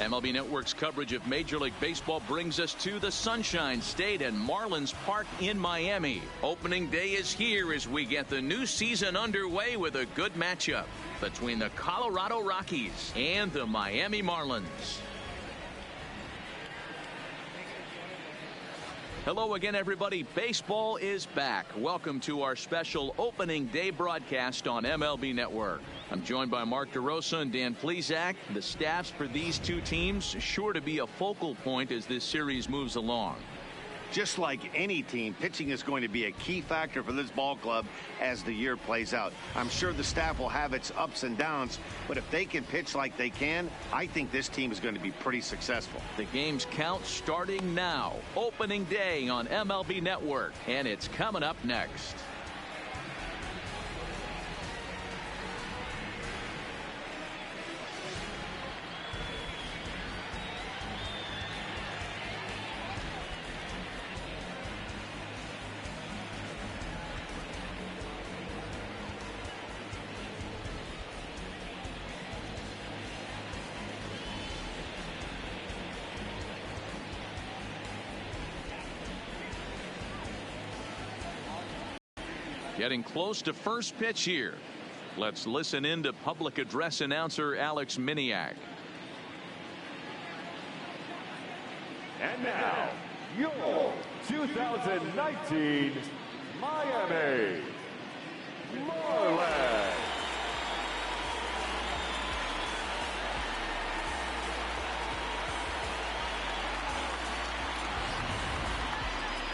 MLB Network's coverage of Major League Baseball brings us to the Sunshine State and Marlins Park in Miami. Opening day is here as we get the new season underway with a good matchup between the Colorado Rockies and the Miami Marlins. Hello again, everybody. Baseball is back. Welcome to our special opening day broadcast on MLB Network. I'm joined by Mark DeRosa and Dan Plesac. The staffs for these two teams sure to be a focal point as this series moves along. Just like any team, pitching is going to be a key factor for this ball club as the year plays out. I'm sure the staff will have its ups and downs, but if they can pitch like they can, I think this team is going to be pretty successful. The game's count starting now. Opening day on MLB Network, and it's coming up next. Getting close to first pitch here. Let's listen in to public address announcer Alex Miniak. And now, your 2019 Miami Marlins.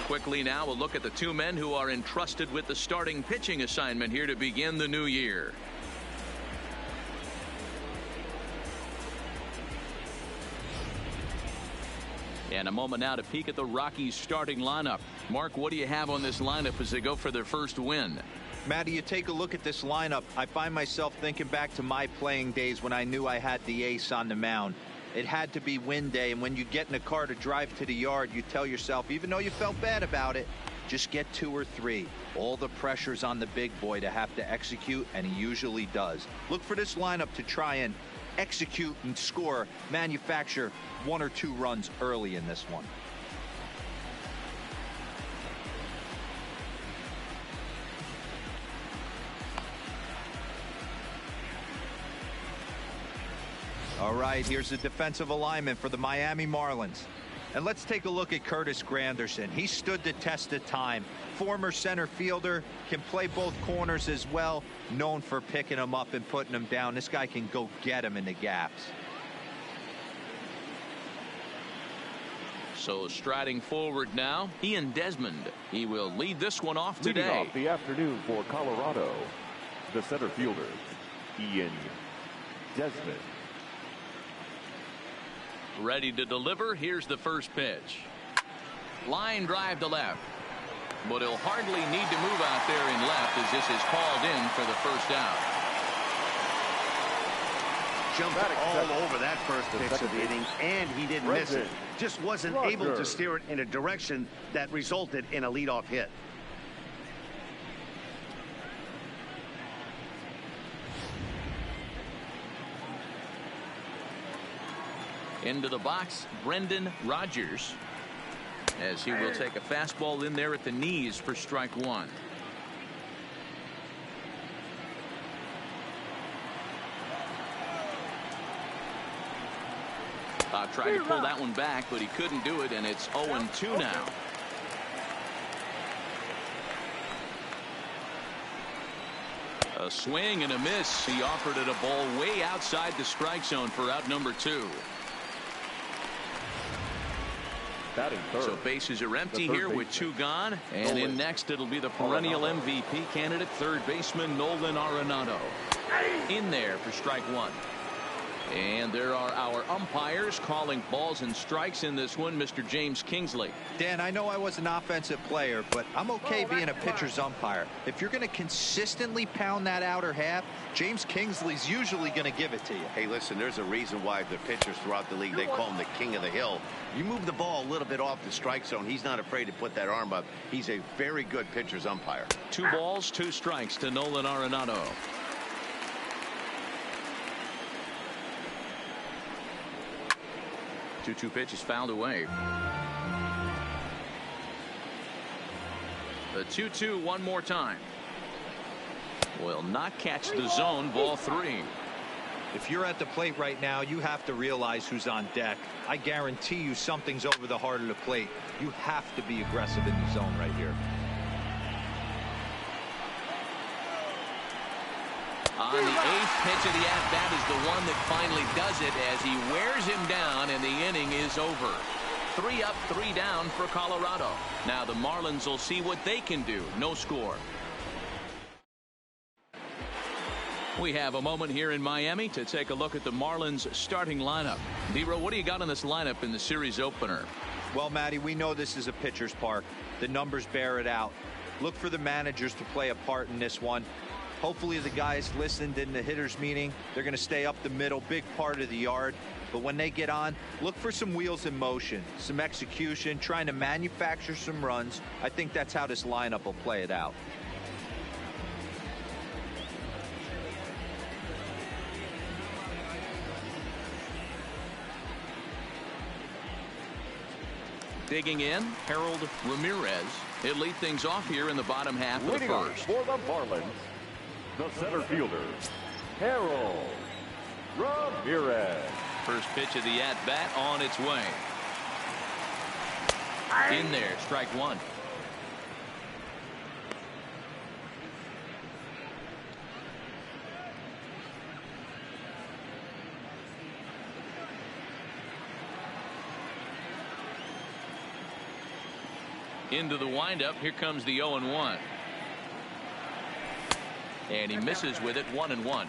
Quickly now, a look at the two men who are entrusted with the starting pitching assignment here to begin the new year. And a moment now to peek at the Rockies starting lineup. Mark, what do you have on this lineup as they go for their first win? Matty, you take a look at this lineup. I find myself thinking back to my playing days when I knew I had the ace on the mound. It had to be win day, and when you get in a car to drive to the yard, you tell yourself, even though you felt bad about it, just get 2 or 3. All the pressure's on the big boy to have to execute, and he usually does. Look for this lineup to try and execute and score, manufacture 1 or 2 runs early in this one. All right, here's the defensive alignment for the Miami Marlins. And let's take a look at Curtis Granderson. He stood the test of time. Former center fielder, can play both corners as well. Known for picking him up and putting him down. This guy can go get him in the gaps. So striding forward now, Ian Desmond. He will lead this one off Leading today. off the afternoon for Colorado, the center fielder, Ian Desmond. Ready to deliver. Here's the first pitch. Line drive to left. But he'll hardly need to move out there in left as this is called in for the first out. Jumped all over that first pitch of the inning, and he didn't miss it. Just wasn't able to steer it in a direction that resulted in a leadoff hit. Into the box, Brendan Rodgers, as he will take a fastball in there at the knees for strike 1. Tried to pull that one back, but he couldn't do it, and it's 0-2 now. A swing and a miss. He offered it a ball way outside the strike zone for out number 2. So bases are empty here with 2 gone. And in next, it'll be the perennial MVP candidate, third baseman Nolan Arenado. In there for strike 1. And there are our umpires calling balls and strikes in this one, Mr. James Kingsley. Dan, I know I was an offensive player, but I'm okay being a pitcher's umpire. If you're going to consistently pound that outer half, James Kingsley's usually going to give it to you. Hey, listen, there's a reason why the pitchers throughout the league, they call him the king of the hill. You move the ball a little bit off the strike zone, he's not afraid to put that arm up. He's a very good pitcher's umpire. 2 balls, 2 strikes to Nolan Arenado. 2-2 pitch is fouled away. The 2-2 one more time. Will not catch the zone. Ball 3. If you're at the plate right now, you have to realize who's on deck. I guarantee you something's over the heart of the plate. You have to be aggressive in the zone right here. On the 8th pitch of the at-bat is the one that finally does it as he wears him down and the inning is over. 3 up, 3 down for Colorado. Now the Marlins will see what they can do. No score. We have a moment here in Miami to take a look at the Marlins starting lineup. D-Row, what do you got in this lineup in the series opener? Well, Matty, we know this is a pitcher's park. The numbers bear it out. Look for the managers to play a part in this one. Hopefully the guys listened in the hitters meeting. They're going to stay up the middle, big part of the yard. But when they get on, look for some wheels in motion, some execution, trying to manufacture some runs. I think that's how this lineup will play it out. Digging in, Harold Ramirez. He'll lead things off here in the bottom half of the first. For the Marlins, the center fielder, Harold Ramirez. First pitch of the at-bat on its way. In there, strike 1. Into the windup. Here comes the 0-1. And he misses with it. 1-1.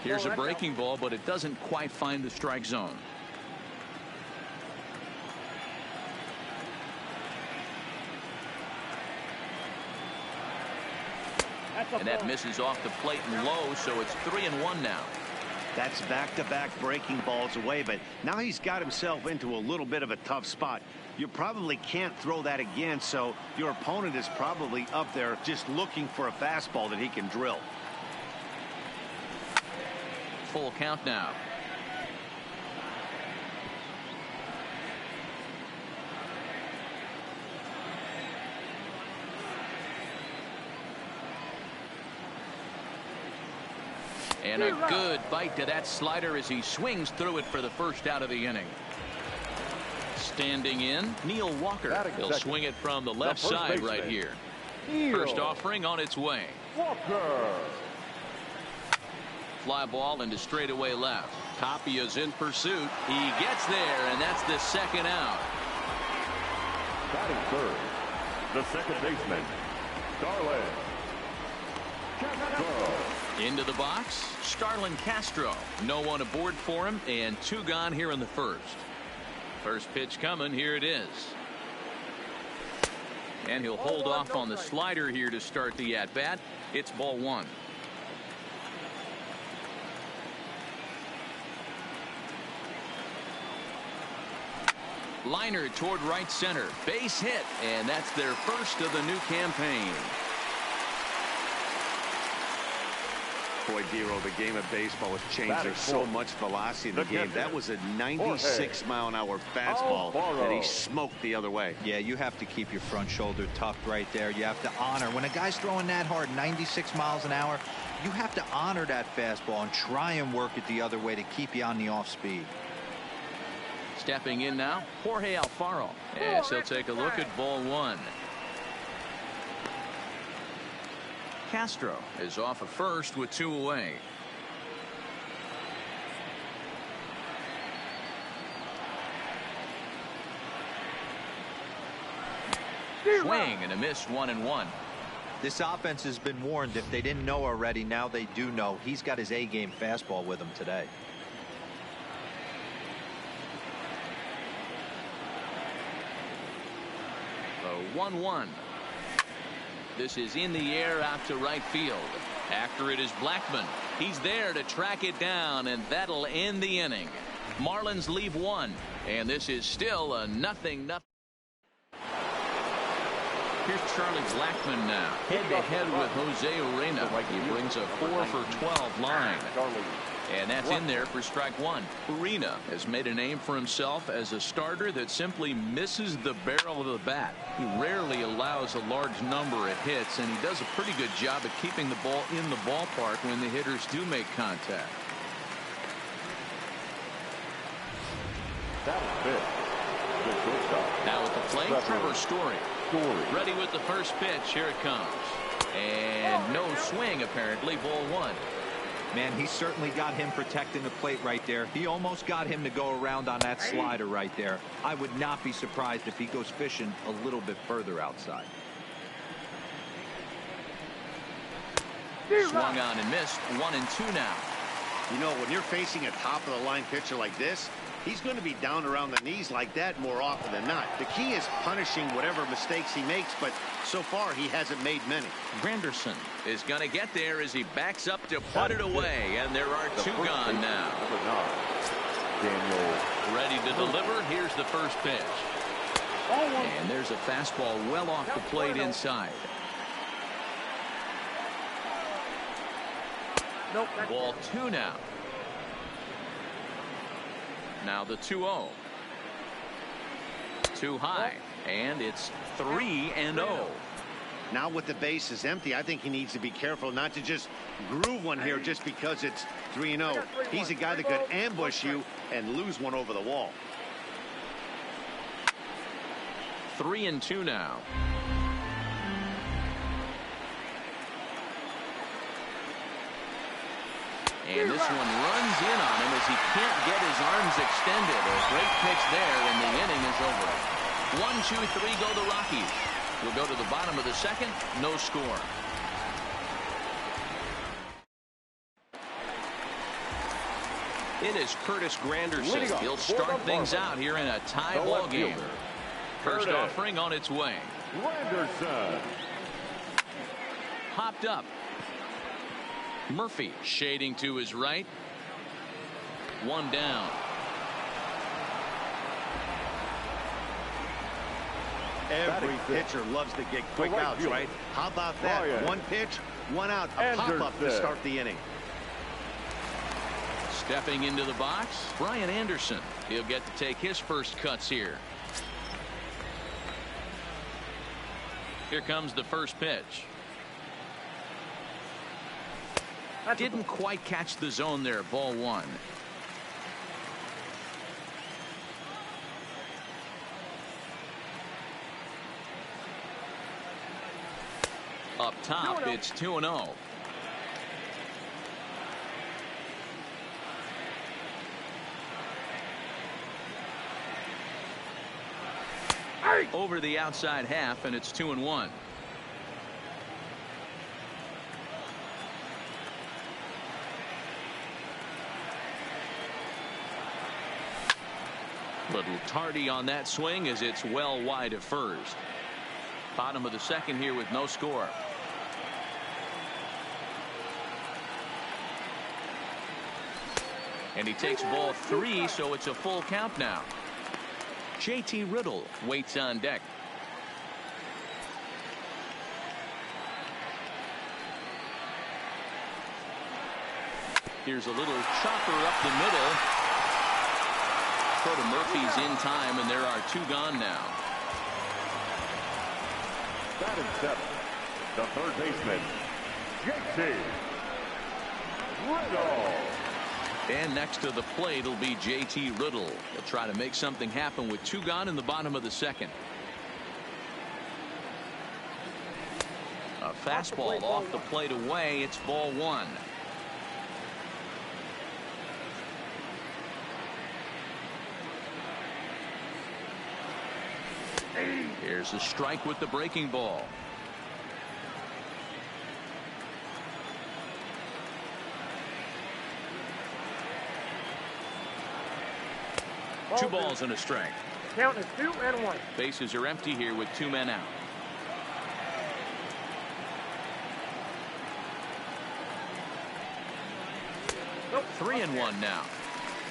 Here's a breaking ball, but it doesn't quite find the strike zone. And that misses off the plate and low, so it's 3-1 now. That's back-to-back breaking balls away, but now he's got himself into a little bit of a tough spot. You probably can't throw that again, so your opponent is probably up there just looking for a fastball that he can drill. Full count now. And a good bite to that slider as he swings through it for the first out of the inning. Standing in, Neil Walker. He'll swing it from the left side right here. First offering on its way. Walker. Fly ball into straightaway left. Tapia's in pursuit. He gets there, and that's the second out. Batting third, the second baseman, Starlin Castro. Into the box, Starlin Castro. No one aboard for him, and 2 gone here in the first. First pitch coming. Here it is. And he'll hold off on the slider here to start the at-bat. It's ball 1. Liner toward right center. Base hit, and that's their first of the new campaign. Boy, Dero, the game of baseball has changed. There's so much velocity in the game. That was a 96-mile-an-hour fastball that he smoked the other way. Yeah, you have to keep your front shoulder tucked right there. You have to honor. When a guy's throwing that hard, 96 miles an hour, you have to honor that fastball and try and work it the other way to keep you on the off speed. Stepping in now, Jorge Alfaro. As he'll take a look at ball 1. Castro is off of first with 2 away. Swing and a miss. 1-1. This offense has been warned. If they didn't know already, now they do know. He's got his A-game fastball with him today. The 1-1. This is in the air out to right field. After it is Blackman. He's there to track it down, and that'll end the inning. Marlins leave 1, and this is still a 0-0. Here's Charlie Blackmon now. Head-to-head with Jose Urena. He brings a 4 for 12 line. And that's in there for strike one. Urena has made a name for himself as a starter that simply misses the barrel of the bat. He rarely allows a large number of hits, and he does a pretty good job at keeping the ball in the ballpark when the hitters do make contact. That was big. Good shortstop. Now at the plate, Trevor Story. Ready with the first pitch. Here it comes. And no swing, apparently. Ball one. Man, he certainly got him protecting the plate right there. He almost got him to go around on that slider right there. I would not be surprised if he goes fishing a little bit further outside. Swung on and missed. 1-2 now. You know, when you're facing a top-of-the-line pitcher like this, he's going to be down around the knees like that more often than not. The key is punishing whatever mistakes he makes, but so far he hasn't made many. Granderson is going to get there as he backs up to put it away, and there are two gone now. Daniel. Ready to deliver. Here's the first pitch. And there's a fastball well off the plate inside. Ball two now. Now the 2-0. Too high, and it's 3-0. Now with the bases empty, I think he needs to be careful not to just groove one here just because it's 3-0. He's a guy that could ambush you and lose one over the wall. 3-2 now. And this one runs in on him as he can't get his arms extended. A great pitch there, and the inning is over. 1-2-3 go the Rockies. We'll go to the bottom of the second. No score. It is Curtis Granderson. He'll start things out here in a tie ball game. First offering on its way. Granderson. Hopped up. Murphy shading to his right. One down. Every pitcher loves to get quick outs, right? How about that? One pitch, one out, a pop-up to start the inning. Stepping into the box, Brian Anderson. He'll get to take his first cuts here. Here comes the first pitch. Didn't quite catch the zone there. Ball one. Up top, it's 2-0. Over the outside half, and it's 2-1. Little tardy on that swing as it's well wide of first. Bottom of the second here with no score. And he takes ball three, so it's a full count now. JT Riddle waits on deck. Here's a little chopper up the middle. Proto Murphy's in time, and there are two gone now. Batting seventh, the third baseman, JT Riddle. And next to the plate will be JT Riddle. He'll try to make something happen with two gone in the bottom of the second. A fastball off the plate away. It's ball one. Here's a strike with the breaking ball. Two balls and a strike. Count is 2-1. Bases are empty here with two men out. Nope. 3-1 now.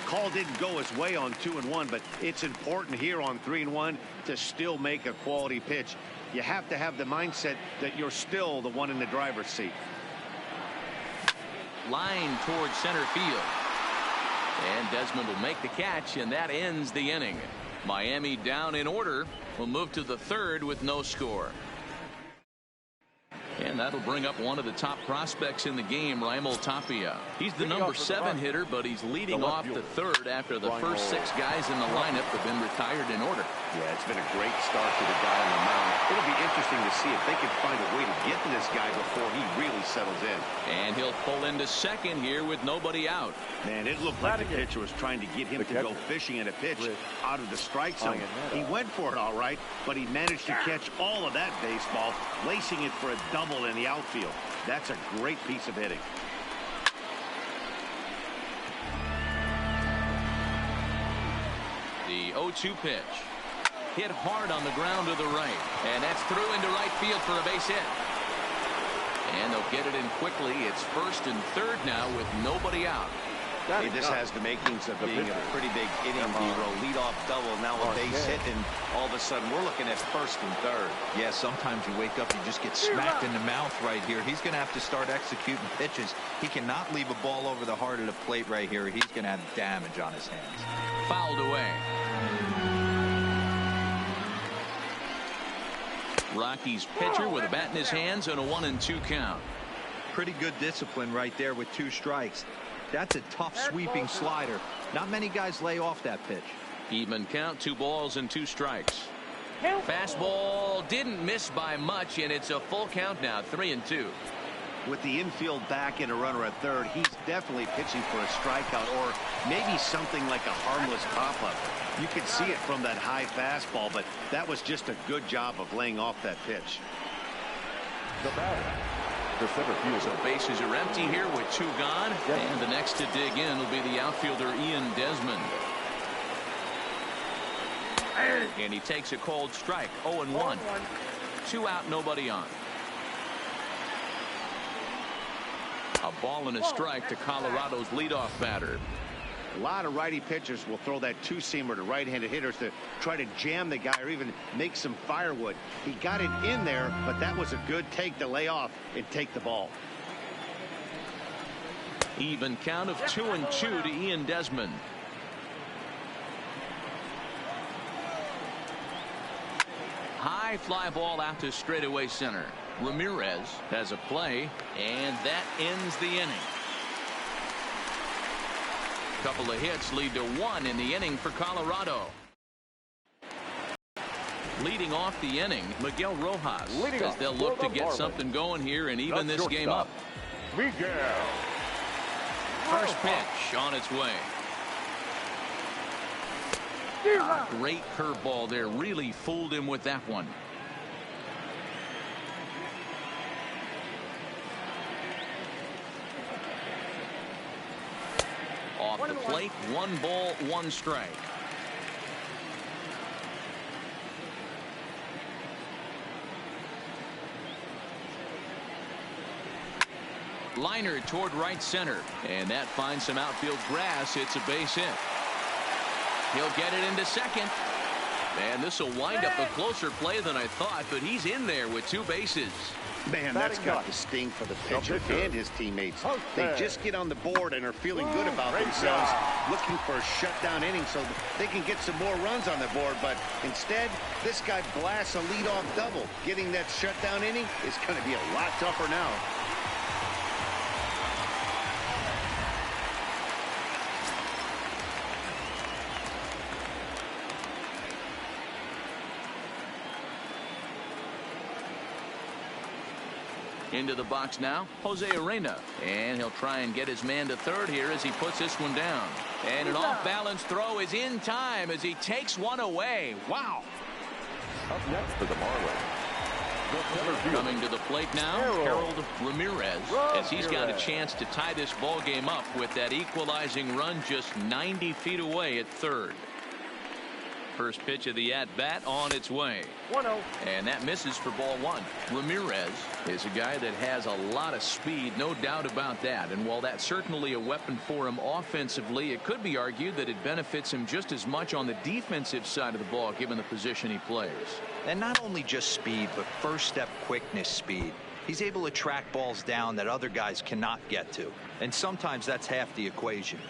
Call didn't go his way on 2-1, but it's important here on 3-1 to still make a quality pitch. you have to have the mindset that you're still the one in the driver's seat. Line towards center field. And Desmond will make the catch, and that ends the inning. Miami down in order. We'll move to the third with no score. And that'll bring up one of the top prospects in the game, Raimel Tapia. He's the number 7 hitter, but he's leading off the third after the first 6 guys in the lineup have been retired in order. Yeah, it's been a great start to the guy on the mound. It'll be interesting to see if they can find a way to get to this guy before he really settles in. And he'll pull into second here with nobody out. Man, it looked like the pitcher was trying to get him to go fishing at a pitch out of the strike zone. He went for it all right, but he managed to catch all of that baseball, lacing it for a double in the outfield. That's a great piece of hitting. The 0-2 pitch. Hit hard on the ground to the right. And that's through into right field for a base hit. And they'll get it in quickly. It's first and third now with nobody out. Hey, this has the makings of being a pretty big inning, D-roll. Leadoff double, now a base hit, and all of a sudden we're looking at first and third. Yeah, sometimes you wake up, you just get smacked in the mouth right here. He's going to have to start executing pitches. He cannot leave a ball over the heart of the plate right here. He's going to have damage on his hands. Fouled away. Rockies pitcher with a bat in his hands and a 1-2 count. Pretty good discipline right there with 2 strikes. That's a tough sweeping slider. Not many guys lay off that pitch. Even count, 2 balls and 2 strikes. Fastball didn't miss by much, and it's a full count now, 3-2. With the infield back and a runner at third, he's definitely pitching for a strikeout or maybe something like a harmless pop-up. You could see it from that high fastball, but that was just a good job of laying off that pitch. The batter, the center fielder. So bases are empty here with 2 gone. And the next to dig in will be the outfielder Ian Desmond. And he takes a cold strike. 0-1. 2 out, nobody on. A ball and a strike to Colorado's leadoff batter. A lot of righty pitchers will throw that 2-seamer to right-handed hitters to try to jam the guy or even make some firewood. He got it in there, but that was a good take to lay off and take the ball. Even count of 2-2 to Ian Desmond. High fly ball out to straightaway center. Ramirez has a play, and that ends the inning. Couple of hits lead to 1 in the inning for Colorado. Leading off the inning, Miguel Rojas, as they'll look to get something going here and even this game up. Miguel. First pitch on its way. Great curveball there. Really fooled him with that one. Off the plate, 1 ball, 1 strike. Liner toward right center, and that finds some outfield grass. It's a base hit. He'll get it into second, and this will wind up a closer play than I thought, but he's in there with 2 bases. Man, that's got the sting for the pitcher and his teammates. They just get on the board and are feeling good about themselves, looking for a shutdown inning so they can get some more runs on the board. But instead, this guy blasts a leadoff double. Getting that shutdown inning is going to be a lot tougher now. Into the box now, Jose Arena, and he'll try and get his man to third here as he puts this one down. And an off-balance throw is in time as he takes one away. Wow. Up next for the Marlins. Coming to the plate now, Harold Ramirez, as he's got a chance to tie this ball game up with that equalizing run just 90 feet away at third. First pitch of the at-bat on its way. 1-0. And that misses for ball one. Ramirez is a guy that has a lot of speed, no doubt about that. And while that's certainly a weapon for him offensively, it could be argued that it benefits him just as much on the defensive side of the ball, given the position he plays. And not only just speed, but first step quickness speed. He's able to track balls down that other guys cannot get to. And sometimes that's half the equation.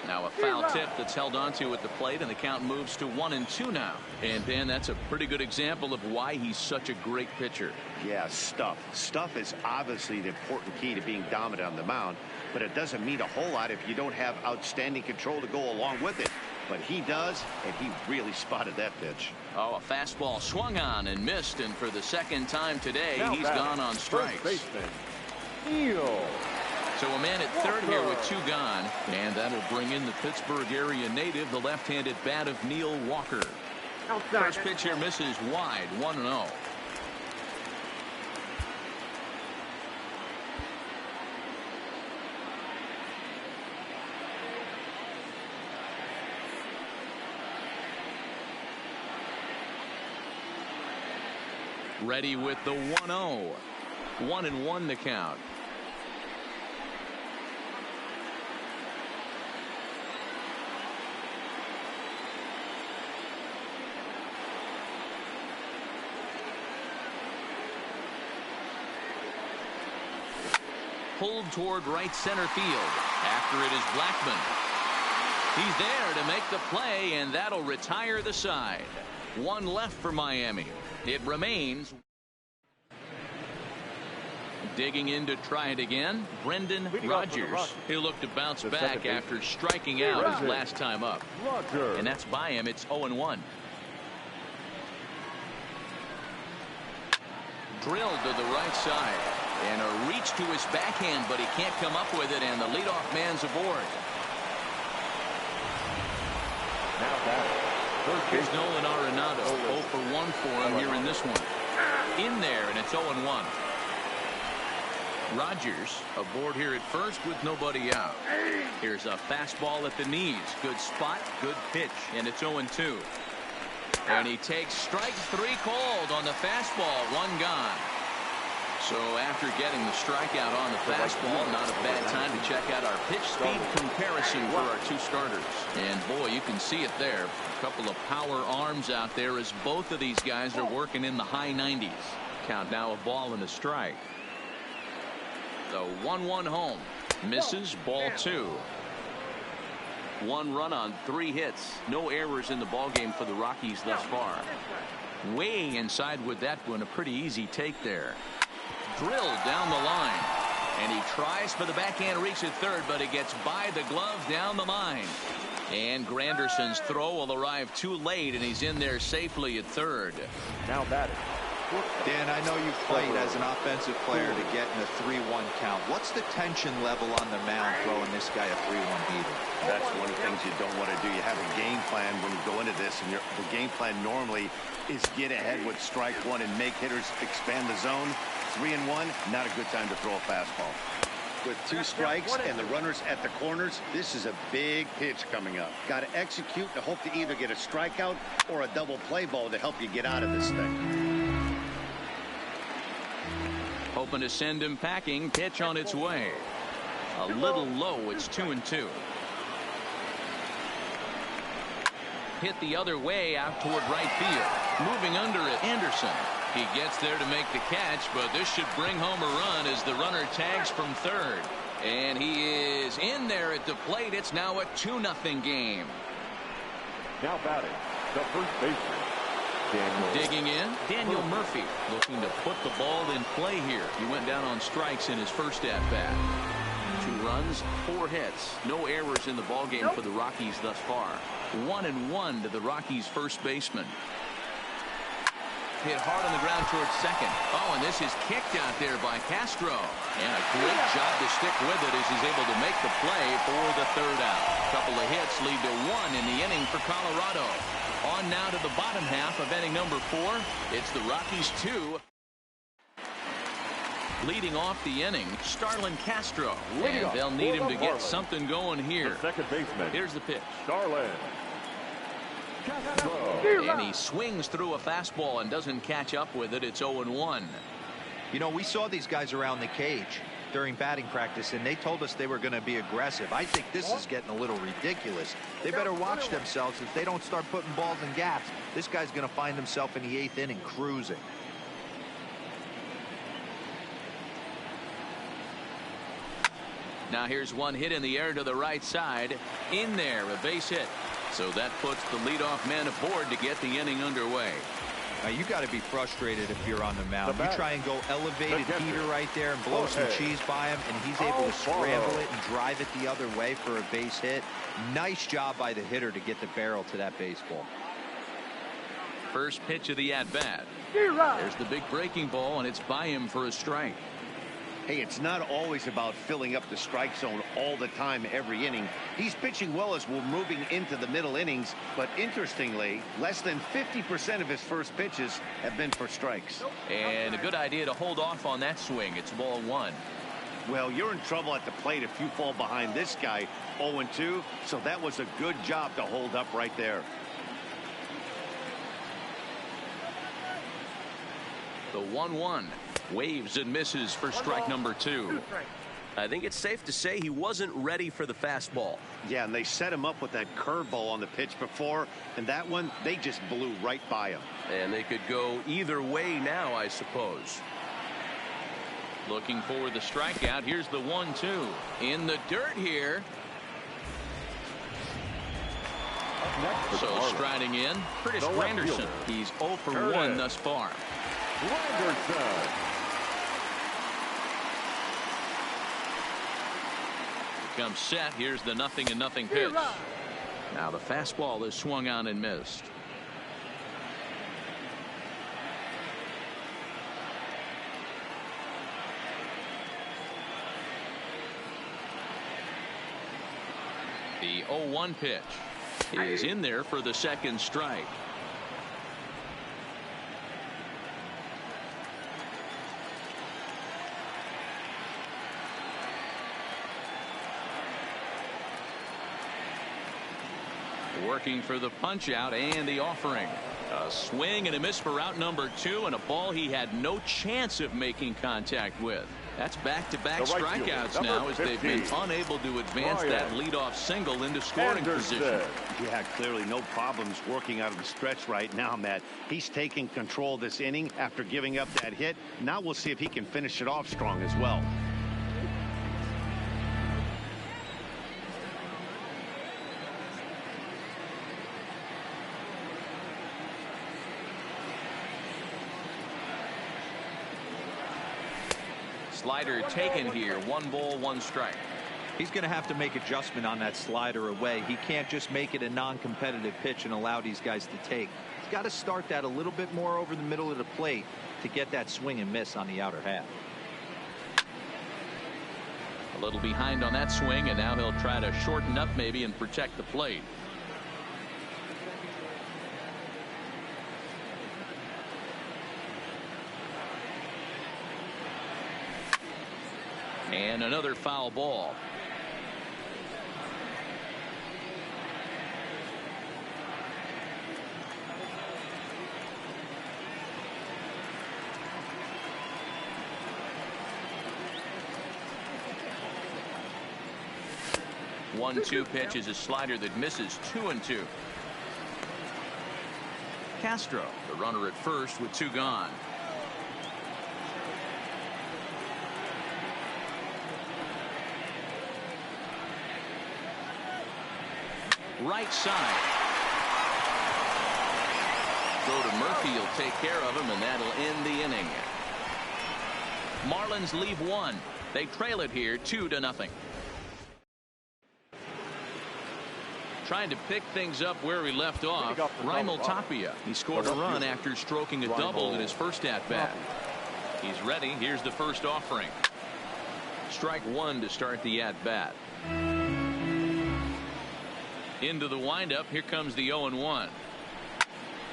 Now a foul tip that's held onto at the plate, and the count moves to 1-2 now. And Dan, that's a pretty good example of why he's such a great pitcher. Yeah, stuff. Stuff is obviously the important key to being dominant on the mound, but it doesn't mean a whole lot if you don't have outstanding control to go along with it. But he does, and he really spotted that pitch. Oh, a fastball swung on and missed, and for the second time today, Now he's gone on strikes. First baseman, Neal. So a man at third here with two gone, and that'll bring in the Pittsburgh area native, the left-handed bat of Neil Walker. Outside. First pitch here misses wide, 1-0. Ready with the 1-0. 1-1 the count. Pulled toward right center field. After it is Blackman. He's there to make the play, and that'll retire the side. One left for Miami. It remains. Digging in to try it again, Brendan Rodgers. He'll look to bounce back after striking out his last time up. And that's by him. It's 0-1. Drilled to the right side. And a reach to his backhand, but he can't come up with it, and the leadoff man's aboard. Here's Nolan Arenado. 0 for 1 for him here in this one. In there, and it's 0-1. Rodgers aboard here at first with nobody out. Here's a fastball at the knees. Good spot, good pitch, and it's 0-2. And he takes strike 3 called on the fastball. 1 gone. So after getting the strikeout on the fastball, not a bad time to check out our pitch speed comparison for our two starters. And boy, you can see it there. A couple of power arms out there as both of these guys are working in the high 90s. Count now a ball and a strike. The 1-1 home. Misses, ball 2. 1 run on 3 hits. No errors in the ballgame for the Rockies thus far. Way inside with that one. A pretty easy take there. Drilled down the line, and he tries for the backhand reach at third, but it gets by the glove down the line. And Granderson's throw will arrive too late, and he's in there safely at third. Now batting. Dan, I know you've played as an offensive player to get in a 3-1 count. What's the tension level on the mound throwing this guy a 3-1 beater? That's one of the things you don't want to do. You have a game plan when you go into this, and the game plan normally is get ahead with strike 1 and make hitters expand the zone. 3-1, not a good time to throw a fastball. With 2 strikes and the runners at the corners, this is a big pitch coming up. Got to execute to hope to either get a strikeout or a double play ball to help you get out of this thing. Hoping to send him packing. Pitch on its way. A little low. It's 2-2. Hit the other way out toward right field. Moving under it, Anderson. He gets there to make the catch, but this should bring home a run as the runner tags from third. And he is in there at the plate. It's now a 2-0 game. Now batting, the first baseman, Daniel. Digging in, Daniel Murphy, looking to put the ball in play here. He went down on strikes in his first at-bat. 2 runs, 4 hits. No errors in the ballgame for the Rockies thus far. 1-1 to the Rockies' first baseman. Hit hard on the ground towards second. Oh, and this is kicked out there by Castro. And a great job to stick with it as he's able to make the play for the third out. A couple of hits lead to 1 in the inning for Colorado. On now to the bottom half of inning number 4. It's the Rockies 2. Leading off the inning, Starlin Castro. Leading And off they'll need him to the get Marlins, something going here. the second baseman. Here's the pitch. Starlin Castro. And he swings through a fastball and doesn't catch up with it. It's 0-1. You know, we saw these guys around the cage during batting practice, and they told us they were going to be aggressive. I think this is getting a little ridiculous. They better watch themselves. If they don't start putting balls in gaps, this guy's going to find himself in the 8th inning cruising. Now here's one hit in the air to the right side. In there, a base hit. So that puts the leadoff man aboard to get the inning underway. Now you got to be frustrated if you're on the mound. The You try and go elevated heater right there and blow some cheese by him, and he's able to scramble it and drive it the other way for a base hit. Nice job by the hitter to get the barrel to that baseball. First pitch of the at-bat. There's the big breaking ball, and it's by him for a strike. Hey, it's not always about filling up the strike zone all the time every inning. He's pitching well as we're moving into the middle innings, but interestingly, less than 50% of his first pitches have been for strikes. And a good idea to hold off on that swing. It's ball 1. Well, you're in trouble at the plate if you fall behind this guy 0-2, so that was a good job to hold up right there. The 1-1 waves and misses for strike number 2. I think it's safe to say he wasn't ready for the fastball. Yeah, and they set him up with that curveball on the pitch before, and that one, they just blew right by him. And they could go either way now, I suppose. Looking for the strikeout. Here's the 1-2 in the dirt here. So striding in, Curtis Granderson. He's 0 for 1 thus far. Granderson. Comes set. Here's the 0-0 pitch. Now the fastball is swung on and missed. The 0-1 pitch is in there for the second strike. Working for the punch out and the offering. A swing and a miss for out number 2, and a ball he had no chance of making contact with. That's back-to-back strikeouts now as they've been unable to advance that leadoff single into scoring position. Yeah, clearly no problems working out of the stretch right now, Matt. He's taking control of this inning after giving up that hit. Now we'll see if he can finish it off strong as well. Slider taken here. 1 ball, 1 strike. He's going to have to make adjustment on that slider away. He can't just make it a non-competitive pitch and allow these guys to take. He's got to start that a little bit more over the middle of the plate to get that swing and miss on the outer half. A little behind on that swing, and now he'll try to shorten up maybe and protect the plate. And another foul ball. One-two pitch is a slider that misses. 2-2. Castro, the runner at first with 2 gone. Right side. Go to Murphy. He'll take care of him, and that'll end the inning. Marlins leave 1. They trail it here 2-0. Trying to pick things up where we left off. Raimel Tapia. He scored a run after stroking a double in his first at-bat. He's ready. Here's the first offering. Strike 1 to start the at-bat. Into the windup. Here comes the 0-1.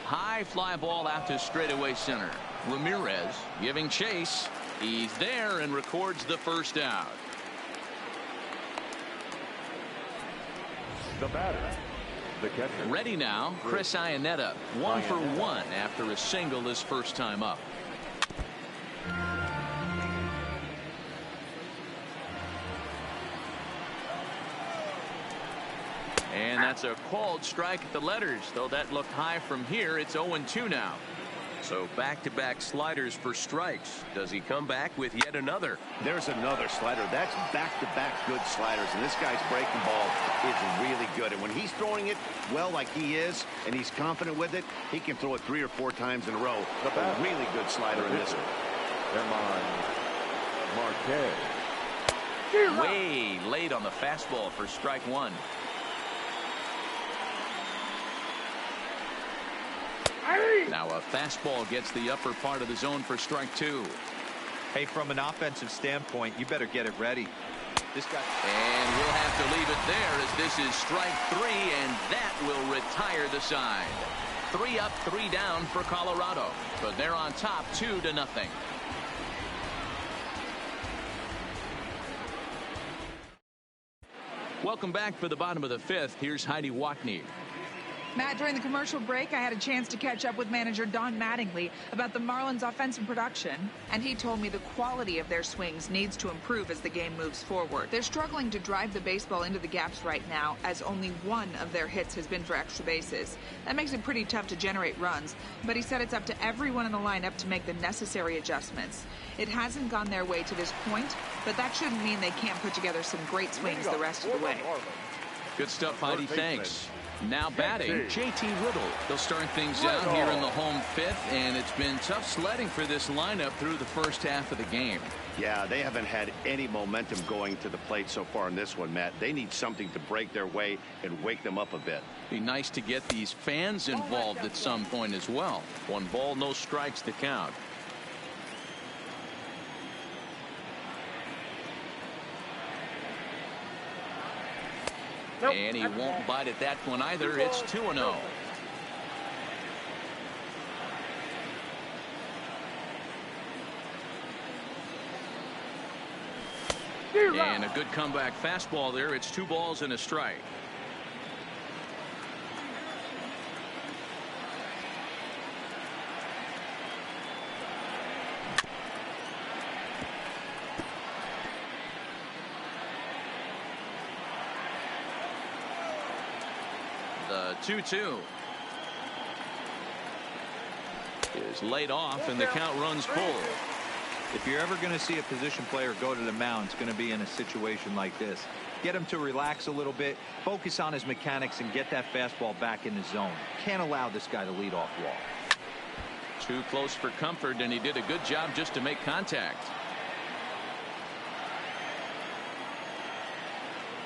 High fly ball out to straightaway center. Ramirez giving chase. He's there and records the first out. The batter, the catcher. Ready now, Chris Iannetta, 1 for 1 after a single his first time up. And that's a called strike at the letters, though that looked high from here. It's 0-2 now. So back-to-back sliders for strikes. Does he come back with yet another? There's another slider. That's back-to-back good sliders, and this guy's breaking ball is really good. And when he's throwing it well like he is, and he's confident with it, he can throw it 3 or 4 times in a row. A really good slider in this one. Marquez. Way late on the fastball for strike 1. Now a fastball gets the upper part of the zone for strike 2. Hey, from an offensive standpoint, you better get it ready. This guy. And we'll have to leave it there as this is strike 3, and that will retire the side. 3 up, 3 down for Colorado, but they're on top 2-0. Welcome back for the bottom of the 5th. Here's Heidi Watney. Matt, during the commercial break, I had a chance to catch up with manager Don Mattingly about the Marlins' offensive production, and he told me the quality of their swings needs to improve as the game moves forward. They're struggling to drive the baseball into the gaps right now, as only 1 of their hits has been for extra bases. That makes it pretty tough to generate runs, but he said it's up to everyone in the lineup to make the necessary adjustments. It hasn't gone their way to this point, but that shouldn't mean they can't put together some great swings the rest of the way. Good stuff, Heidi. Thanks. Now batting, JT Riddle. They'll start things out here in the home 5th, and it's been tough sledding for this lineup through the first half of the game. Yeah, they haven't had any momentum going to the plate so far in this one, Matt. They need something to break their way and wake them up a bit. Be nice to get these fans involved at some point as well. 1 ball, no strikes to count. And he won't bite at that one either. It's 2-0. And a good comeback fastball there. It's 2 balls and a strike. The 2-2 is laid off, and the count runs full. If you're ever going to see a position player go to the mound, it's going to be in a situation like this. Get him to relax a little bit, focus on his mechanics, and get that fastball back in the zone. Can't allow this guy to lead off walk. Too close for comfort, and he did a good job just to make contact.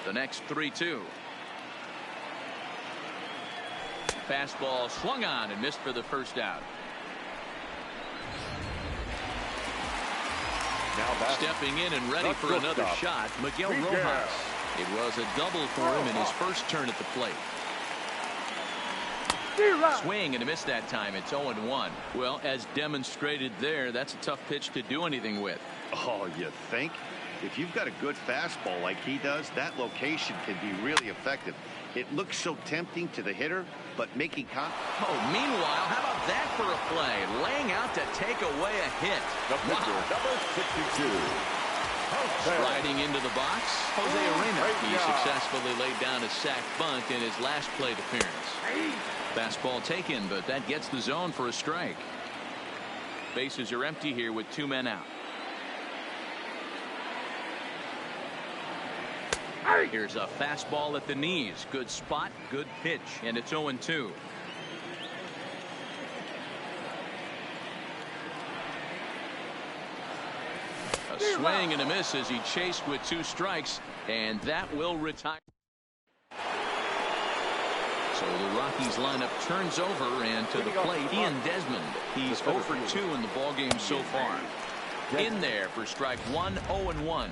The next 3-2. Fastball swung on and missed for the first out. Now stepping in and ready for another shot, Miguel Rojas. It was a double for him in his first turn at the plate. Swing and a miss that time. It's 0-1. Well, as demonstrated there, that's a tough pitch to do anything with. Oh, you think? If you've got a good fastball like he does, that location can be really effective. It looks so tempting to the hitter, but making meanwhile, how about that for a play? Laying out to take away a hit. Wow. Number 62. Sliding into the box, Jose Arena. He successfully laid down a sac bunt in his last plate appearance. Fastball taken, but that gets the zone for a strike. Bases are empty here with 2 men out. Here's a fastball at the knees. Good spot, good pitch, and it's 0-2. A swing and a miss as he chased with 2 strikes, and that will retire. So the Rockies lineup turns over, and to the plate, Ian Desmond. He's 0 for 2 in the ballgame so far. In there for strike 1, 0-1.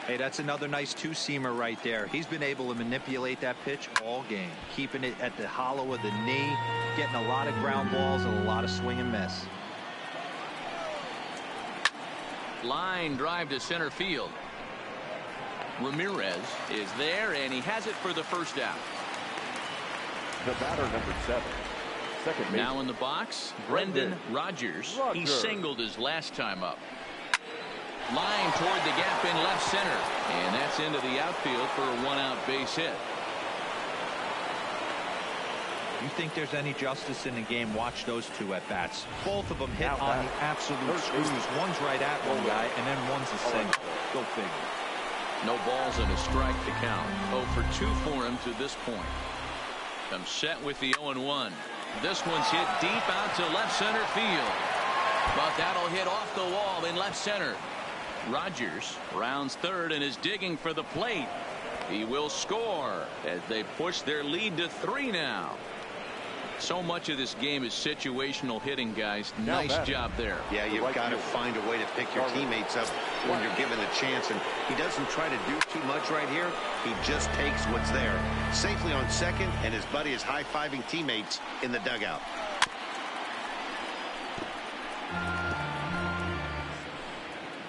Hey, that's another nice 2-seamer right there. He's been able to manipulate that pitch all game, keeping it at the hollow of the knee, getting a lot of ground balls and a lot of swing and miss. Line drive to center field. Ramirez is there, and he has it for the first out. The batter, number 7. Second baseman. Now in the box, Brendan Rodgers. He singled his last time up. Line toward the gap in left center, and that's into the outfield for a 1-out base hit. You think there's any justice in the game? Watch those two at bats. Both of them hit on the absolute screws. One's right at one guy, and then one's a single. Go figure. No balls and a strike to count. 0 for 2 for him to this point. I'm set with the 0-1. This one's hit deep out to left center field, but that'll hit off the wall in left center. Rodgers rounds third and is digging for the plate. He will score as they push their lead to 3 now. So much of this game is situational hitting, guys. Nice job there. Yeah, you've got to find a way to pick your teammates up when you're given the chance, and he doesn't try to do too much right here. He just takes what's there. Safely on second, and his buddy is high-fiving teammates in the dugout.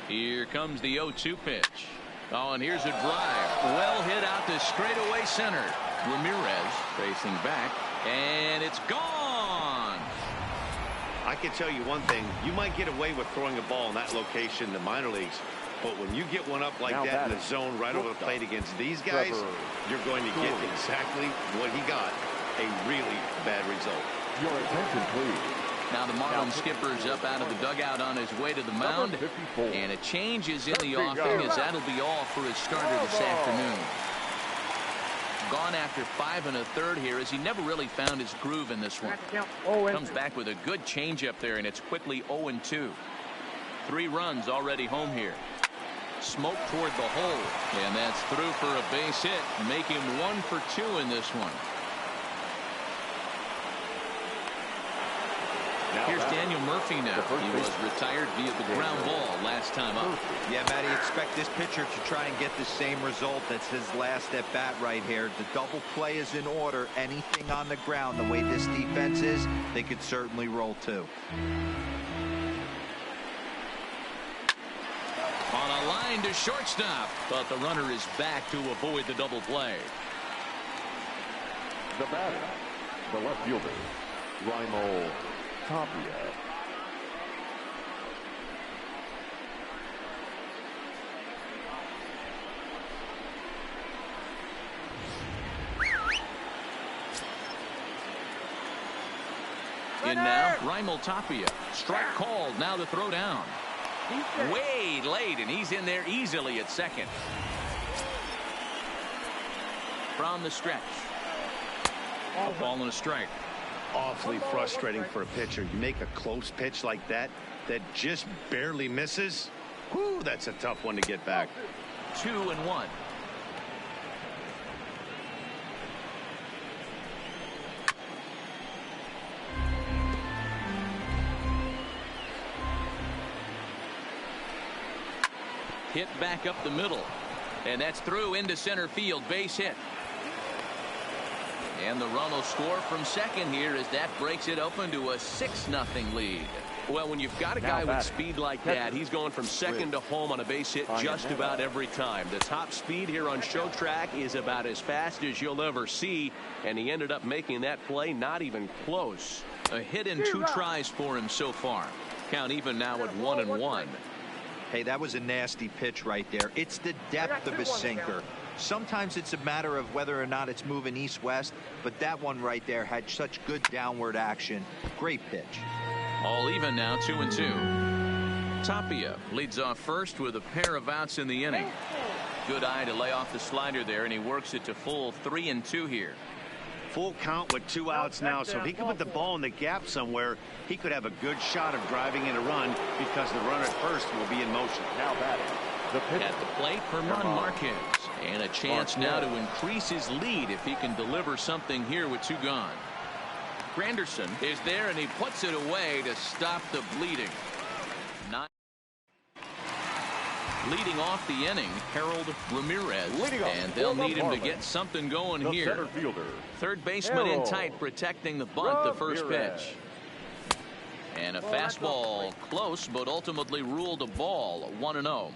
Here comes the 0-2 pitch. Oh, and here's a drive. Well hit out to straightaway center. Ramirez facing back, and it's gone. I can tell you one thing. You might get away with throwing a ball in that location in the minor leagues, but when you get one up like that in the zone right over the plate against these guys, you're going to get exactly what he got, a really bad result. Your attention, please. Now the Marlins skipper's up out of the dugout on his way to the mound, and a change is in the offing, as that'll be all for his starter this afternoon. Gone after 5 1/3 here, as he never really found his groove in this one. Comes back with a good changeup there, and it's quickly 0-2. 3 runs already home here. Smoke toward the hole, and that's through for a base hit, make him 1 for 2 in this one. Here's Daniel Murphy now. He was retired via the ground ball last time up. Yeah, Matty, expect this pitcher to try and get the same result. That's his last at bat right here. The double play is in order. Anything on the ground, the way this defense is, they could certainly roll too. On a line to shortstop, but the runner is back to avoid the double play. The batter, the left fielder, Armor Sword Marino. In now, Raimel Tapia. Strike called. Now the throw down. Way late, and he's in there easily at second. From the stretch. A ball and a strike. Awfully frustrating for a pitcher. You make a close pitch like that just barely misses. Whew, that's a tough one to get back. 2-1. Hit back up the middle, and that's through into center field. Base hit. And the run will score from second here as that breaks it open to a 6-0 lead. Well, when you've got a guy with speed like that, he's going from second to home on a base hit just about every time. The top speed here on show track is about as fast as you'll ever see, and he ended up making that play not even close. A hit in 2 tries for him so far. Count even now at 1-1. Hey, that was a nasty pitch right there. It's the depth of his sinker. Sometimes it's a matter of whether or not it's moving east-west, but that one right there had such good downward action. Great pitch. All even now, 2-2. Tapia leads off first with a pair of outs in the inning. Good eye to lay off the slider there, and he works it to full 3-2 here. Full count with 2 outs now, so if he could put the ball in the gap somewhere, he could have a good shot of driving in a run because the runner at first will be in motion. Now batting. At the plate, Herman Marquez. And a chance now to increase his lead if he can deliver something here with 2 gone. Granderson is there, and he puts it away to stop the bleeding. Leading off the inning, Harold Ramirez, and they'll need him to get something going here. Third baseman in tight, protecting the bunt, the first pitch. And a fastball close, but ultimately ruled a ball. 1-0.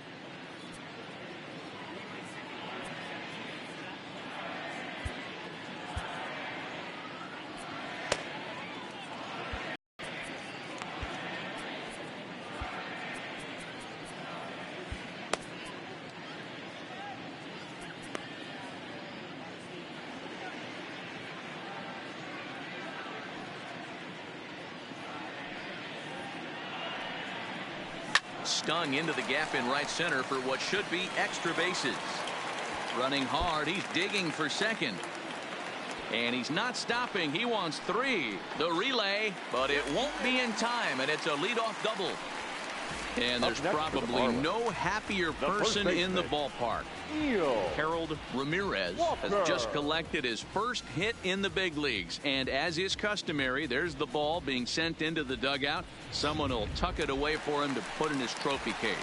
Stung into the gap in right center for what should be extra bases. Running hard, he's digging for second. And he's not stopping. He wants 3. The relay, but it won't be in time, and it's a leadoff double. And there's probably no happier person in the ballpark. Harold Ramirez has just collected his first hit in the big leagues. And as is customary, there's the ball being sent into the dugout. Someone will tuck it away for him to put in his trophy case.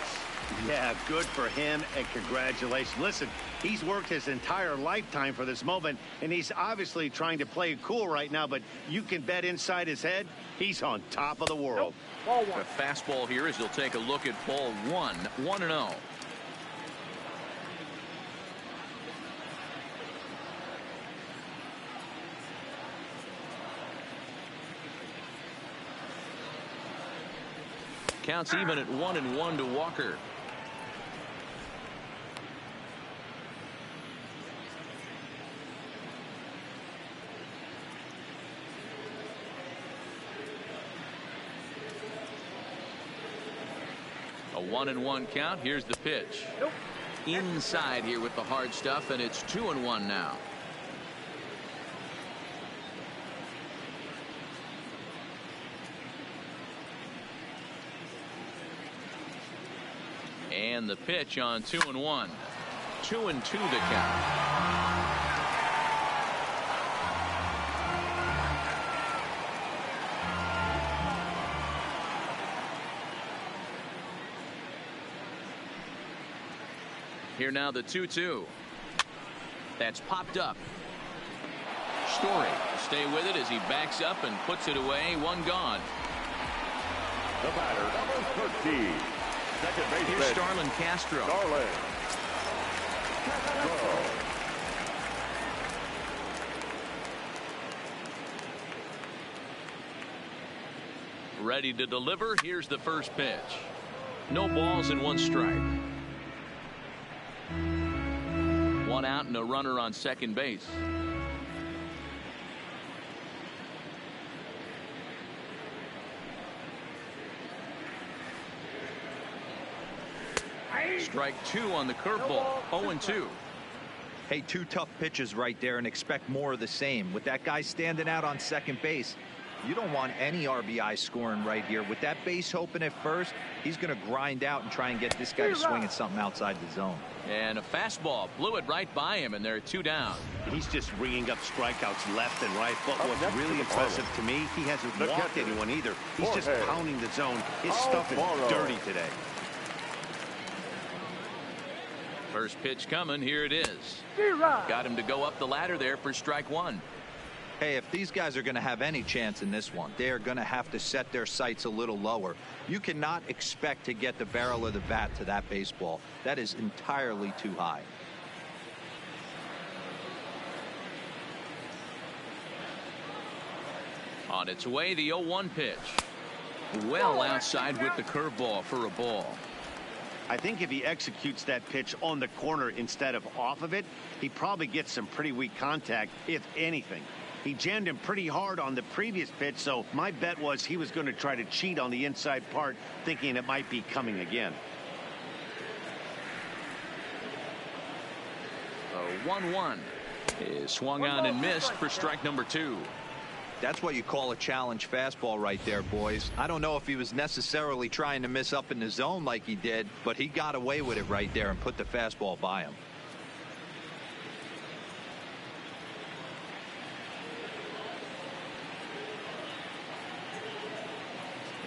Yeah, good for him, and congratulations. Listen, he's worked his entire lifetime for this moment, and he's obviously trying to play it cool right now, but you can bet inside his head, he's on top of the world. The fastball here as he'll take a look at ball 1. 1-0. Counts even at 1-1 to Walker. A 1-1 count. Here's the pitch. Inside here with the hard stuff, and it's 2-1 now. And the pitch on 2-1. 2-2 the count. Here now the 2-2. That's popped up. Story stay with it as he backs up and puts it away. 1 gone. The batter, number 13. Second baseman. Here's Starlin Castro. Ready to deliver. Here's the first pitch. No balls and 1 strike. 1 out and a runner on second base. Strike 2 on the curveball. 0-2. Hey, 2 tough pitches right there, and expect more of the same. With that guy standing out on second base, you don't want any RBI scoring right here. With that base open at first, he's going to grind out and try and get this guy to swing at something outside the zone. And a fastball blew it right by him, and they're 2 down. He's just ringing up strikeouts left and right. But what's really impressive to me, he hasn't walked anyone either. He's just pounding the zone. His stuff is dirty today. First pitch coming. Here it is. Got him to go up the ladder there for strike 1. Hey, if these guys are going to have any chance in this one, they are going to have to set their sights a little lower. You cannot expect to get the barrel of the bat to that baseball. That is entirely too high. On its way, the 0-1 pitch. Well outside with the curveball for a ball. I think if he executes that pitch on the corner instead of off of it, he probably gets some pretty weak contact, if anything. He jammed him pretty hard on the previous pitch, so my bet was he was going to try to cheat on the inside part, thinking it might be coming again. A 1-1 is swung on and missed for strike number 2. That's what you call a challenge fastball right there, boys. I don't know if he was necessarily trying to miss up in the zone like he did, but he got away with it right there and put the fastball by him.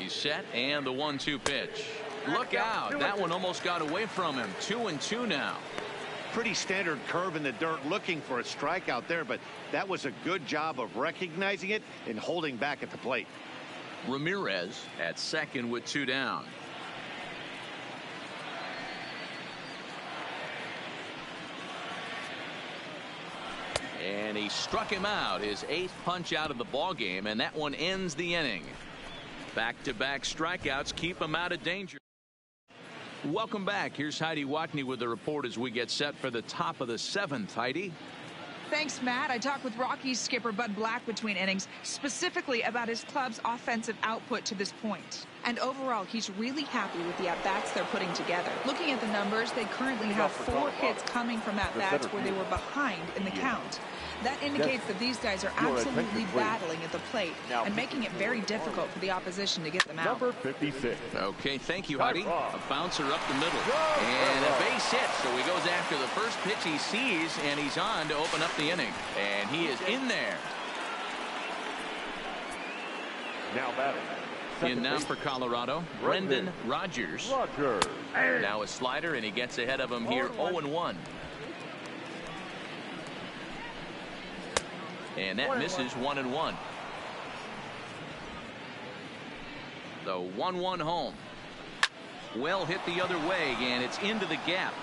He's set, and the 1-2 pitch. Look out. That one almost got away from him. 2-2 now. Pretty standard curve in the dirt, looking for a strikeout there, but that was a good job of recognizing it and holding back at the plate. Ramirez at second with 2 down. And he struck him out, his 8th punch out of the ball game, and that one ends the inning. Back-to-back strikeouts keep him out of danger. Welcome back. Here's Heidi Watney with the report as we get set for the top of the 7th. Heidi. Thanks, Matt. I talked with Rockies skipper Bud Black between innings, specifically about his club's offensive output to this point. And overall, he's really happy with the at-bats they're putting together. Looking at the numbers, they currently have 4 hits coming from at-bats where they were behind in the count. That indicates that these guys are absolutely battling at the plate and making it very difficult for the opposition to get them out. Number 56. Okay, thank you, Heidi. A bouncer up the middle. And a base hit. So he goes after the first pitch he sees, and he's on to open up the inning. And he is in there. Now batting. In now for Colorado, Brendan Rodgers. Now a slider, and he gets ahead of him here, 0-1. And that misses 1-1. The 1-1 home. Well hit the other way, and it's into the gap.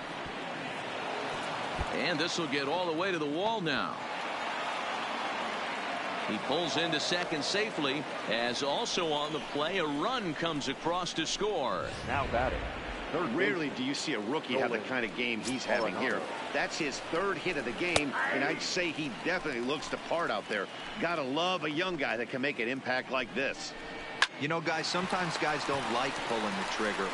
And this will get all the way to the wall now. He pulls into second safely, as also on the play a run comes across to score. Now batting. Rarely do you see a rookie have the kind of game he's having here. That's his 3rd hit of the game, and I'd say he definitely looks the part out there. Gotta love a young guy that can make an impact like this. You know, guys, sometimes guys don't like pulling the trigger.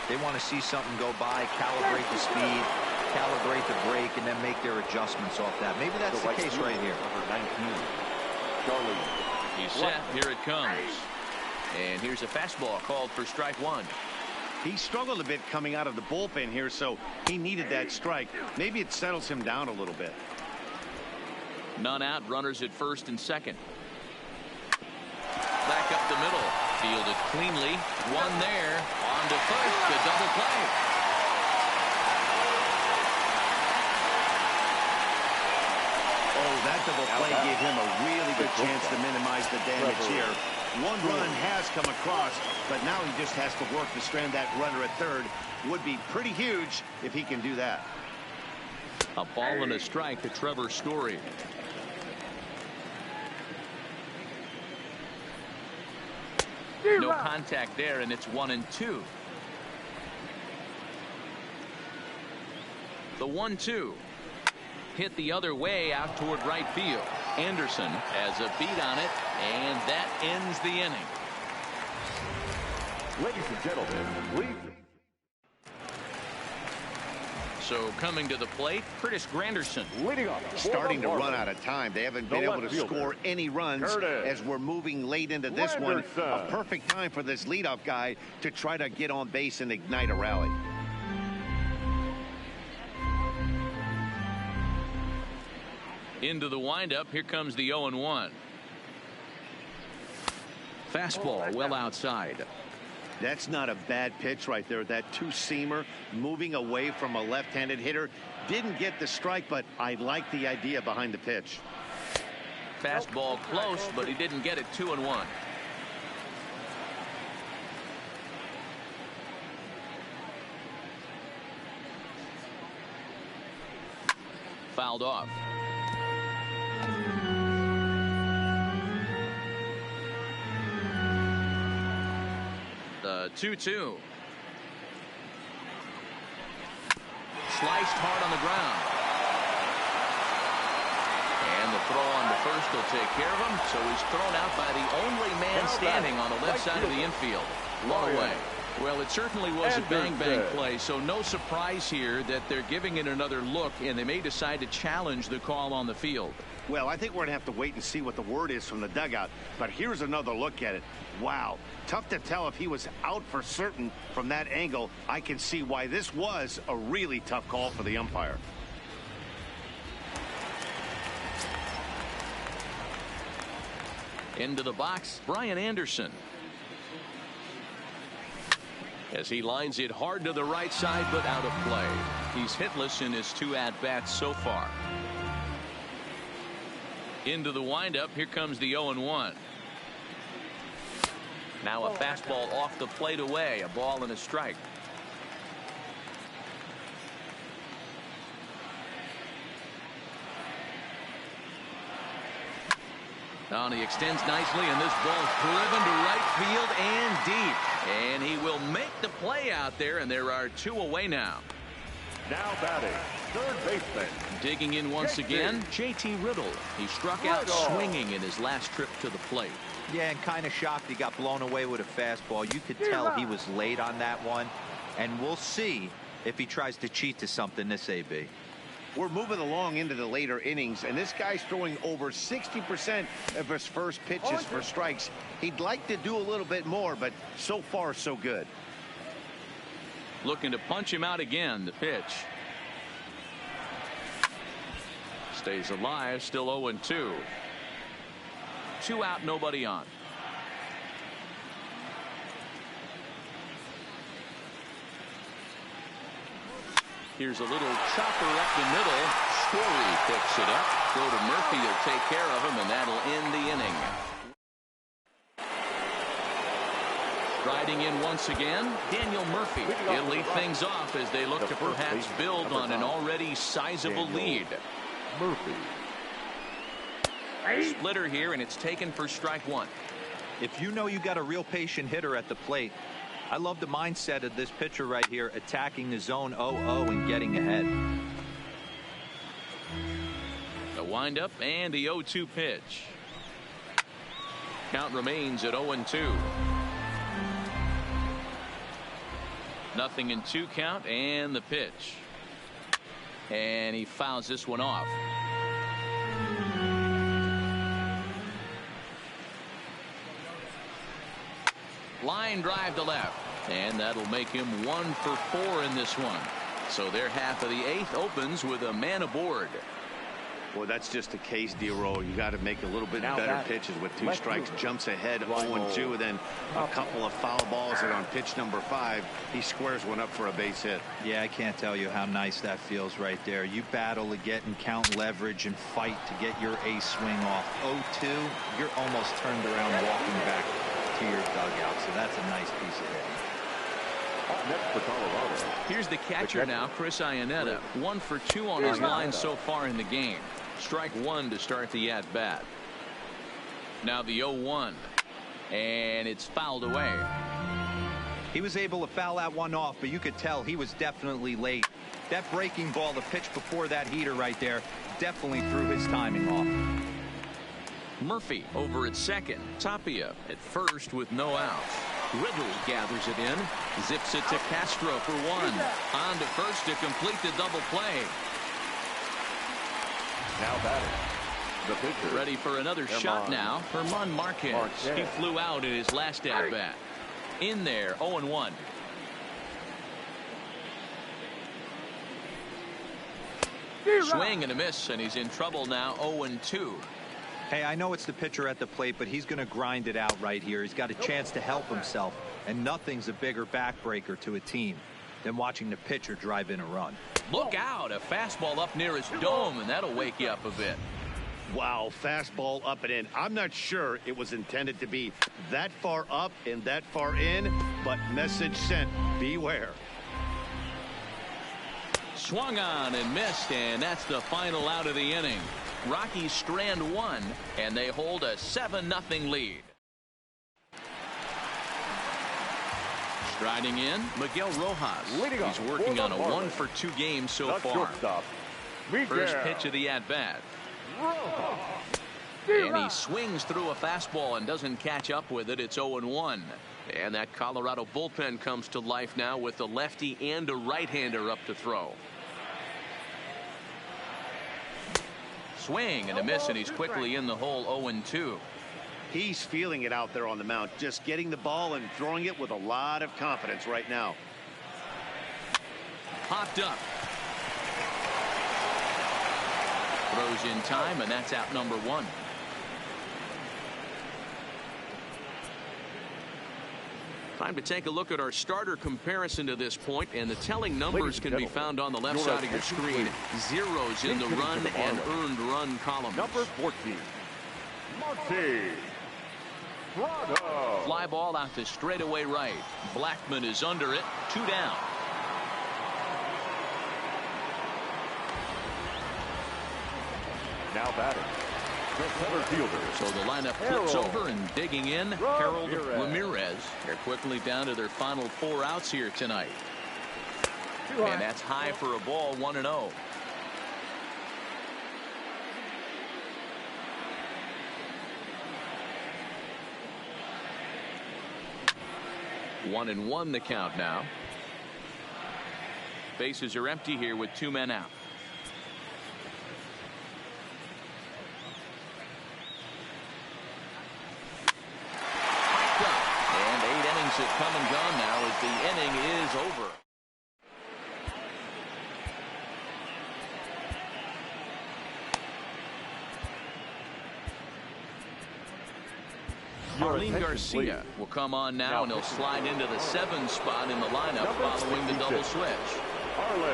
They want to see something go by, calibrate the speed, calibrate the brake, and then make their adjustments off that. Maybe that's the case right here. Number 19. He's set. Here it comes. And here's a fastball called for strike 1. He struggled a bit coming out of the bullpen here, so he needed that strike. Maybe it settles him down a little bit. None out, runners at first and second. Back up the middle. Fielded cleanly. One there. On to first. The double play. Oh, that double play gave him a really good chance to minimize the damage here. 1 run has come across, but now he just has to work to strand that runner at third. Would be pretty huge if he can do that. A ball and a strike to Trevor Story. No contact there, and it's 1-2. The 1-2. Hit the other way out toward right field. Anderson has a beat on it, and that ends the inning. Ladies and gentlemen, please. So coming to the plate, Curtis Granderson. Leading off. Starting to run out of time. They haven't been able to score any runs as we're moving late into this one. A perfect time for this leadoff guy to try to get on base and ignite a rally. Into the windup. Here comes the 0-1. Fastball well outside. That's not a bad pitch right there. That 2-seamer moving away from a left-handed hitter. Didn't get the strike, but I like the idea behind the pitch. Fastball close, but he didn't get it. 2-1. Fouled off. The 2-2. Sliced hard on the ground. And the throw on to first will take care of him. So he's thrown out by the only man standing on the left side of the infield. One away. Well, it certainly was a bang-bang play, so no surprise here that they're giving it another look, and they may decide to challenge the call on the field. Well, I think we're going to have to wait and see what the word is from the dugout, but here's another look at it. Wow, tough to tell if he was out for certain from that angle. I can see why this was a really tough call for the umpire. Into the box, Brian Anderson. As he lines it hard to the right side, but out of play. He's hitless in his 2 at-bats so far. Into the windup. Here comes the 0-1. Now a fastball off the plate away. A ball and a strike. Now he extends nicely, and this ball's driven to right field and deep. And he will make the play out there, and there are 2 away now. Now batting, third baseman. Digging in once again, J.T. Riddle. He struck out swinging in his last trip to the plate. Yeah, and kind of shocked he got blown away with a fastball. You could tell he was late on that one. And we'll see if he tries to cheat to something this AB. We're moving along into the later innings, and this guy's throwing over 60% of his first pitches for strikes. He'd like to do a little bit more, but so far, so good. Looking to punch him out again. The pitch. Stays alive, still 0-2. 2 out, nobody on. Here's a little chopper up the middle. Story picks it up. Go to Murphy. He'll take care of him, and that'll end the inning. Riding in once again, Daniel Murphy. He'll lead things off as they look to perhaps build on an already sizable lead. Murphy. Splitter here, and it's taken for strike 1. If you know you got a real patient hitter at the plate, I love the mindset of this pitcher right here, attacking the zone 0-0 and getting ahead. The windup and the 0-2 pitch. Count remains at 0-2. Nothing in 2 count, and the pitch. And he fouls this one off. Line drive to left, and that'll make him 1 for 4 in this one. So their half of the 8th opens with a man aboard. Boy, that's just a case, D-Roll. You got to make a little bit better pitches with 2 strikes. Jumps ahead 0-2, and then a couple of foul balls, and on pitch number 5, he squares one up for a base hit. Yeah, I can't tell you how nice that feels right there. You battle to get and count leverage and fight to get your ace swing off. 0-2, you're almost turned around walking back to your dugout, so that's a nice piece of hitting. Next for Colorado. Here's the catcher now, Chris Iannetta. 1 for 2 on his line so far in the game. Strike 1 to start the at-bat. Now the 0-1, and it's fouled away. He was able to foul that one off, but you could tell he was definitely late. That breaking ball, the pitch before that heater right there, definitely threw his timing off. Murphy over at second. Tapia at first with no outs. Riddle gathers it in. Zips it to Castro for 1. On to first to complete the double play. Now batting, the pitcher. Ready for another shot now. Herman Marquez. He flew out in his last at-bat. In there, 0-1. Swing and a miss, and he's in trouble now, 0-2. Hey, I know it's the pitcher at the plate, but he's going to grind it out right here. He's got a chance to help himself, and nothing's a bigger backbreaker to a team than watching the pitcher drive in a run. Look out, a fastball up near his dome, and that'll wake you up a bit. Wow, fastball up and in. I'm not sure it was intended to be that far up and that far in, but message sent, beware. Swung on and missed, and that's the final out of the inning. Rockies strand 1, and they hold a 7-0 lead. Striding in, Miguel Rojas. He's working on a 1 for 2 game so far. First pitch of the at-bat. And he swings through a fastball and doesn't catch up with it. It's 0-1. And that Colorado bullpen comes to life now with a lefty and a right-hander up to throw. Swing and a miss, and he's quickly in the hole. 0-2. He's feeling it out there on the mound, just getting the ball and throwing it with a lot of confidence right now. Popped up. Throws in time, and that's out number 1. Time to take a look at our starter comparison to this point, and the telling numbers can be found on the left side of your screen. Zeros in the run and earned run columns. Number 14, Marché. Bravo. Fly ball out to straightaway right. Blackman is under it. 2 down. Now batting, the center fielder. So the lineup flips over and digging in. Harold Ramirez. They're quickly down to their final 4 outs here tonight. And that's high for a ball, 1-0. One and one the count now. Bases are empty here with 2 men out. Piped up. And 8 innings have come and gone now as the inning is over. Marlins Garcia will come on now, and he'll slide into the 7 spot in the lineup following the double switch.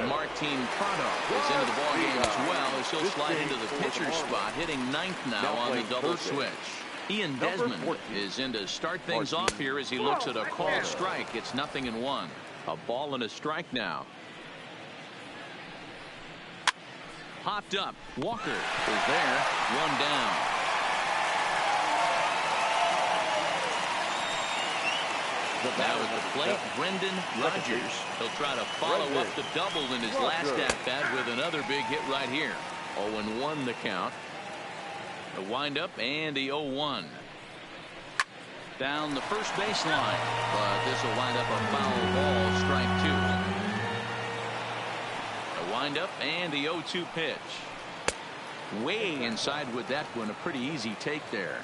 Martin Prado is into the ballgame as well, as he'll slide into the pitcher's spot, hitting 9th now on the double switch. Ian Desmond is in to start things off here as he looks at a called strike. It's 0-1. A ball and a strike now. Popped up. Walker is there. 1 down. Now at the plate, Brendan Rodgers. He'll try to follow up the double in his last at-bat with another big hit right here. 0-1 the count. The windup and the 0-1. Down the first baseline, but this will wind up a foul ball, strike 2. The windup and the 0-2 pitch. Way inside with that one, a pretty easy take there.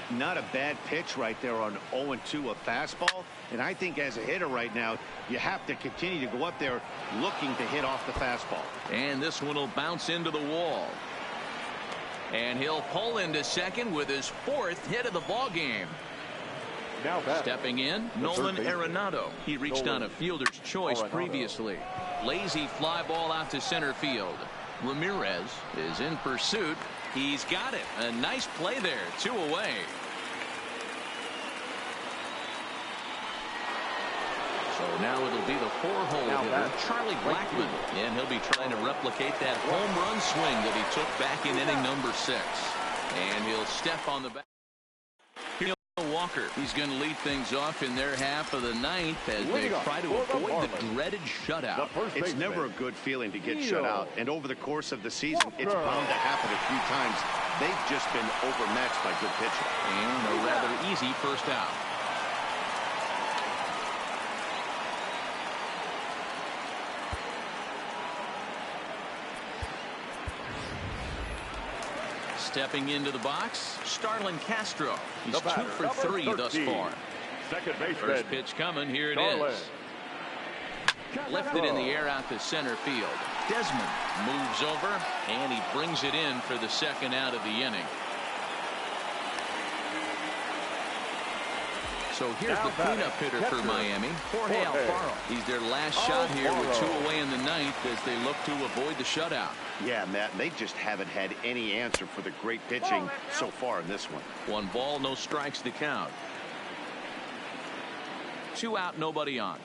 Not a bad pitch right there on 0-2, a fastball. And I think as a hitter right now, you have to continue to go up there looking to hit off the fastball. And this one will bounce into the wall. And he'll pull into second with his 4th hit of the ball game. Now stepping in, Nolan Arenado. He reached on a fielder's choice previously. Lazy fly ball out to center field. Ramirez is in pursuit. He's got it. A nice play there. 2 away. So now it'll be the 4-hole hitter, Charlie Blackman. And he'll be trying to replicate that home run swing that he took back in inning number 6. And he'll step on the back. Here's Walker. He's going to lead things off in their half of the 9th as they try to avoid the dreaded shutout. It's never a good feeling to get shut out. And over the course of the season, it's bound to happen a few times. They've just been overmatched by good pitching. And a rather easy first out. Stepping into the box, Starlin Castro. He's 2 for 3 thus far. First pitch coming. Here it is. Lifted in the air out to center field. Desmond moves over, and he brings it in for the 2nd out of the inning. So here's the cleanup hitter for Miami, Jorge Alfaro. He's their last shot here with 2 away in the 9th as they look to avoid the shutout. Yeah, Matt, they just haven't had any answer for the great pitching so far in this one. 1 ball, no strikes to count. 2 out, nobody on.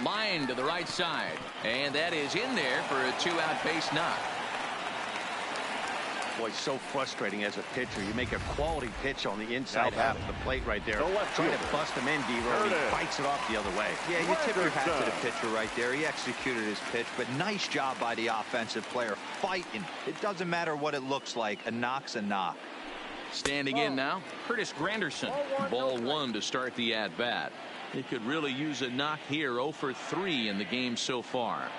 Line to the right side, and that is in there for a 2-out base knock. Boy, so frustrating as a pitcher. You make a quality pitch on the inside half of the plate right there. Trying to bust him in, D-Row. He fights it off the other way. Yeah, you tip your hat to the pitcher right there. He executed his pitch, but nice job by the offensive player fighting. It doesn't matter what it looks like. A knock's a knock. Standing in now, Curtis Granderson. Ball 1 to start the at-bat. He could really use a knock here. 0 for 3 in the game so far.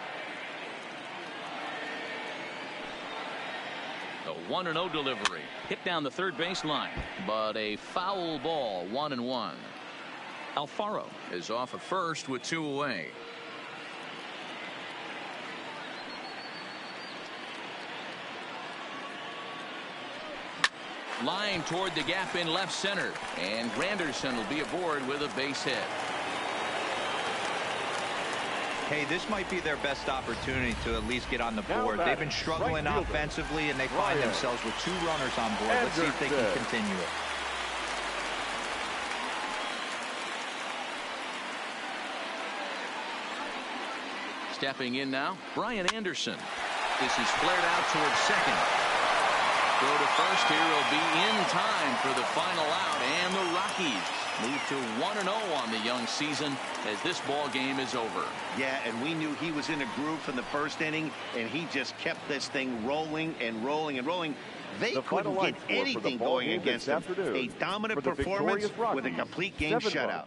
A 1-0 delivery. Hit down the third baseline, but a foul ball. 1-1. Alfaro is off at first with 2 away. Line toward the gap in left center, and Granderson will be aboard with a base hit. Hey, this might be their best opportunity to at least get on the board. They've been struggling offensively, and they find themselves with 2 runners on board. Let's see if they can continue it. Stepping in now, Brian Anderson. This is flared out towards second. Go to first here will be in time for the final out, and the Rockies move to 1-0 on the young season as this ball game is over. Yeah, and we knew he was in a groove from the first inning, and he just kept this thing rolling and rolling and rolling. They couldn't get anything going against him. A dominant performance with a complete game shutout.